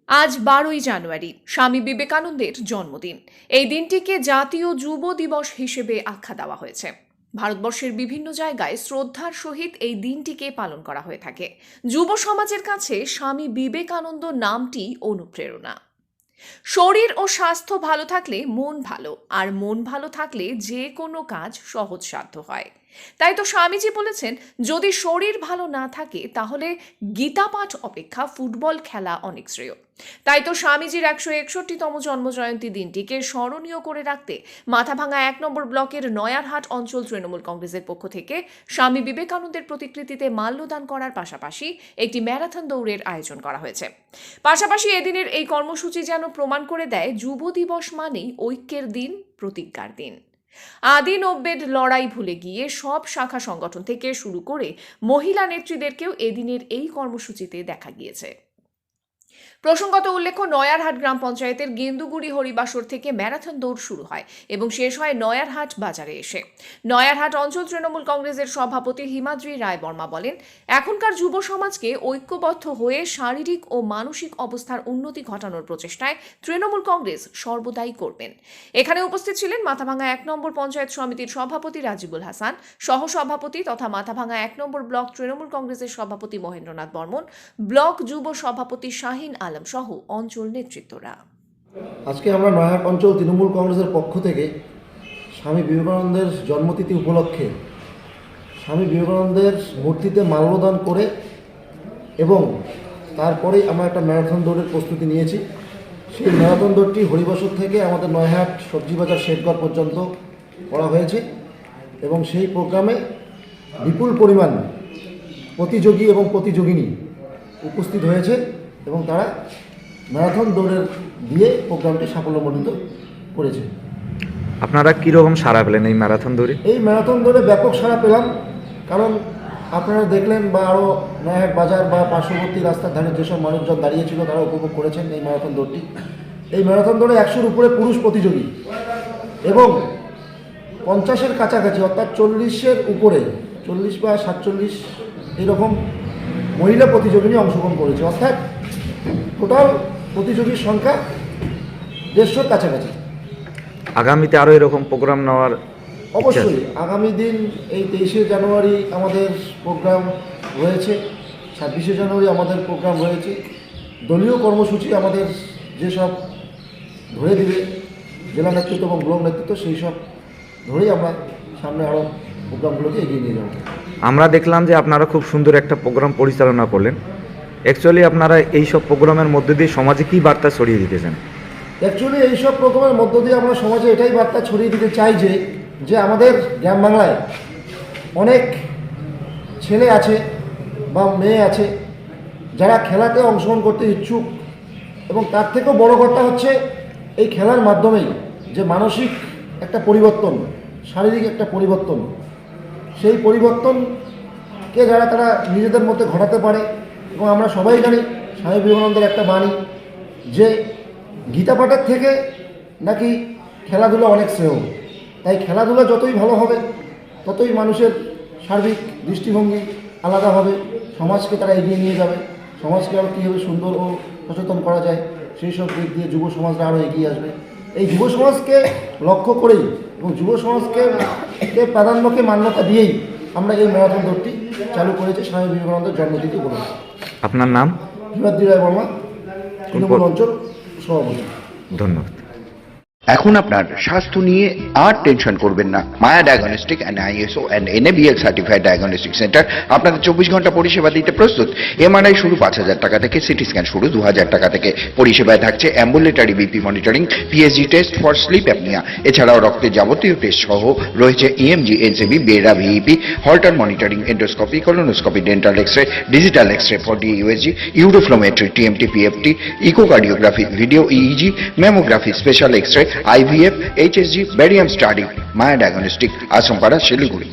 আজ 12ই জানুয়ারি স্বামী বিবেকানন্দের জন্মদিন। এই দিনটিকে জাতীয় যুব দিবস হিসেবে আখ্যা দেওয়া হয়েছে। ভারতবর্ষের বিভিন্ন জায়গায় শ্রদ্ধার সহিত এই দিনটিকে পালন করা হয়ে থাকে। যুব সমাজের কাছে স্বামী বিবেকানন্দ নামটি অনুপ্রেরণা। শরীর ও স্বাস্থ্য ভালো থাকলে মন ভালো, আর মন ভালো থাকলে যে কোনো কাজ সহজসাধ্য হয়। তাই তো স্বামীজি বলেছেন, যদি শরীর ভালো না থাকে তাহলে গীতা পাঠ অপেক্ষা ফুটবল খেলা অনেক শ্রেয়। তাই তো স্বামীজির 161তম জন্মজয়ন্তী দিনটিকে স্মরণীয় করে রাখতে মাথাভাঙা 1 নম্বর ব্লকের নয়ারহাট অঞ্চল তৃণমূল কংগ্রেসের পক্ষ থেকে স্বামী বিবেকানন্দের প্রতিকৃতিতে মাল্যদান করার পাশাপাশি একটি ম্যারাথন দৌড়ের আয়োজন করা হয়েছে। পাশাপাশি এদিনের এই কর্মসূচি যেন প্রমাণ করে দেয় যুব দিবস মানেই ঐক্যের দিন, প্রতিজ্ঞার দিন। আদি নব্যের লড়াই ভুলে গিয়ে সব শাখা সংগঠন থেকে শুরু করে মহিলা নেত্রীদেরকেও এদিনের এই কর্মসূচিতে দেখা গিয়েছে। প্রসঙ্গত উল্লেখ্য, নয়ারহাট গ্রাম পঞ্চায়েতের গেন্দুগুড়ি হরিবাসর থেকে ম্যারাথন দৌড় শুরু হয় এবং শেষ হয় নয়ারহাট বাজারে এসে। নয়ারহাট অঞ্চল তৃণমূল কংগ্রেসের সভাপতি হিমাদ্রি রায় বর্মা বলেন, এখনকার যুব সমাজকে ঐক্যবদ্ধ হয়ে শারীরিক ও মানসিক অবস্থার উন্নতি ঘটানোর প্রচেষ্টায় তৃণমূল কংগ্রেস সর্বদাই করবেন। এখানে উপস্থিত ছিলেন মাথাভাঙা 1 নম্বর পঞ্চায়েত সমিতির সভাপতি রাজিবুল হাসান, সহসভাপতি তথা মাথাভাঙা 1 নম্বর ব্লক তৃণমূল কংগ্রেসের সভাপতি মহেন্দ্রনাথ বর্মন, ব্লক যুব সভাপতি শাহিন আলম সহ অঞ্চল নেতৃত্বরা। আজকে আমরা নয়ারহাট অঞ্চল তৃণমূল কংগ্রেসের পক্ষ থেকে স্বামী বিবেকানন্দের জন্মতিথি উপলক্ষে স্বামী বিবেকানন্দের মূর্তিতে মাল্যদান করে এবং তারপরেই আমরা একটা ম্যারাথন দৌড়ের প্রস্তুতি নিয়েছি। সেই ম্যারাথন দৌড়টি হরিবাসর থেকে আমাদের নয়ারহাট সবজি বাজার শেখগড় পর্যন্ত করা হয়েছে এবং সেই প্রোগ্রামে বিপুল পরিমাণ প্রতিযোগী এবং প্রতিযোগিনী উপস্থিত হয়েছে এবং তারা ম্যারাথন দৌড়ের দিয়ে প্রোগ্রামটি সাফল্যমণ্ডিত করেছে। আপনারা কীরকম সাড়া পেলেন এই ম্যারাথন দৌড়ে? এই ম্যারাথন দৌড়ে ব্যাপক সাড়া পেলাম, কারণ আপনারা দেখলেন বা আরও নয়ারহাট বাজার বা পার্শ্ববর্তী রাস্তার ধারে যেসব মানুষজন দাঁড়িয়েছিল তারা উপভোগ করেছেন এই ম্যারাথন দৌড়টি। এই ম্যারাথন দৌড়ে 100-র উপরে পুরুষ প্রতিযোগী এবং 50-এর কাছাকাছি অর্থাৎ 40-এর উপরে 40 বা 47 এরকম মহিলা প্রতিযোগিনী অংশগ্রহণ করেছে, অর্থাৎ টোটাল প্রতিযোগীর সংখ্যা 150-র কাছাকাছি। আগামীতে আরও এরকম প্রোগ্রাম নেওয়ার অবশ্যই আগামী দিন এই 23শে জানুয়ারি আমাদের প্রোগ্রাম রয়েছে, 26শে জানুয়ারি আমাদের প্রোগ্রাম রয়েছে। দলীয় কর্মসূচি আমাদের যেসব ধরে দিবে জেলা নেতৃত্ব এবং ব্লক নেতৃত্ব, সেই সব ধরেই আমরা সামনে আরও প্রোগ্রামগুলোকে এগিয়ে নিয়ে যাব। আমরা দেখলাম যে আপনারা খুব সুন্দর একটা প্রোগ্রাম পরিচালনা করলেন। অ্যাকচুয়ালি আপনারা এই সব প্রোগ্রামের মধ্যে দিয়ে সমাজে কী বার্তা ছড়িয়ে দিতে চান? অ্যাকচুয়ালি এইসব প্রোগ্রামের মধ্য দিয়ে আমরা সমাজে এটাই বার্তা ছড়িয়ে দিতে চাই যে আমাদের গ্রাম বাংলায় অনেক ছেলে আছে বা মেয়ে আছে যারা খেলাতে অংশগ্রহণ করতে ইচ্ছুক, এবং তার থেকেও বড় কথা হচ্ছে এই খেলার মাধ্যমেই যে মানসিক একটা পরিবর্তন, শারীরিক একটা পরিবর্তন, সেই পরিবর্তনকে যারা তারা নিজেদের মধ্যে ঘটাতে পারে। এবং আমরা সবাই জানি স্বামী বিবেকানন্দের একটা বাণী যে গীতা পাঠের থেকে নাকি খেলাধুলা অনেক শ্রেয়। তাই খেলাধুলা যতই ভালো হবে ততই মানুষের সার্বিক দৃষ্টিভঙ্গি আলাদা হবে, সমাজকে তারা এগিয়ে নিয়ে যাবে, সমাজকে আরও কীভাবে সুন্দর ও সচেতন করা যায় সেই সব দিক দিয়ে যুব সমাজরা আরও এগিয়ে আসবে। এই যুব সমাজকে লক্ষ্য করেই এবং যুব সমাজকে প্রাধান্যকে মান্যতা দিয়েই আমরা এই ম্যারাথন দৌড়টি চালু করেছি স্বামী বিবেকানন্দের জন্মতিথি উপলক্ষে। আপনার নাম? হিমাদ্রি রায় বর্মা, তৃণমূল অঞ্চল সভাপতি। ধন্যবাদ। এখন আপনার স্বাস্থ্য নিয়ে আর টেনশন করবেন না। Maya diagnostic and ISO and NABL certified diagnostic centre আপনাদের 24 ঘন্টা পরিষেবা দিতে প্রস্তুত। MRI শুরু 5,000 টাকা থেকে, সিটি স্ক্যান শুরু 2,000 টাকা থেকে। পরিষেবায় থাকছে ambulatory BP monitoring, PSG test for sleep apnoea, এছাড়াও রক্তের যাবতীয় টেস্ট সহ রয়েছে EMG, NCB, BERA, VEP, Holter monitoring, endoscopy, colonoscopy, dental x-ray, digital x-ray for DUSG, uroflowmetry, TMT, PFT, echocardiography, video EEG, mammography, special x-ray, IVF, HSG, barium study. Maya diagnostic, Ashrampara, Siliguri.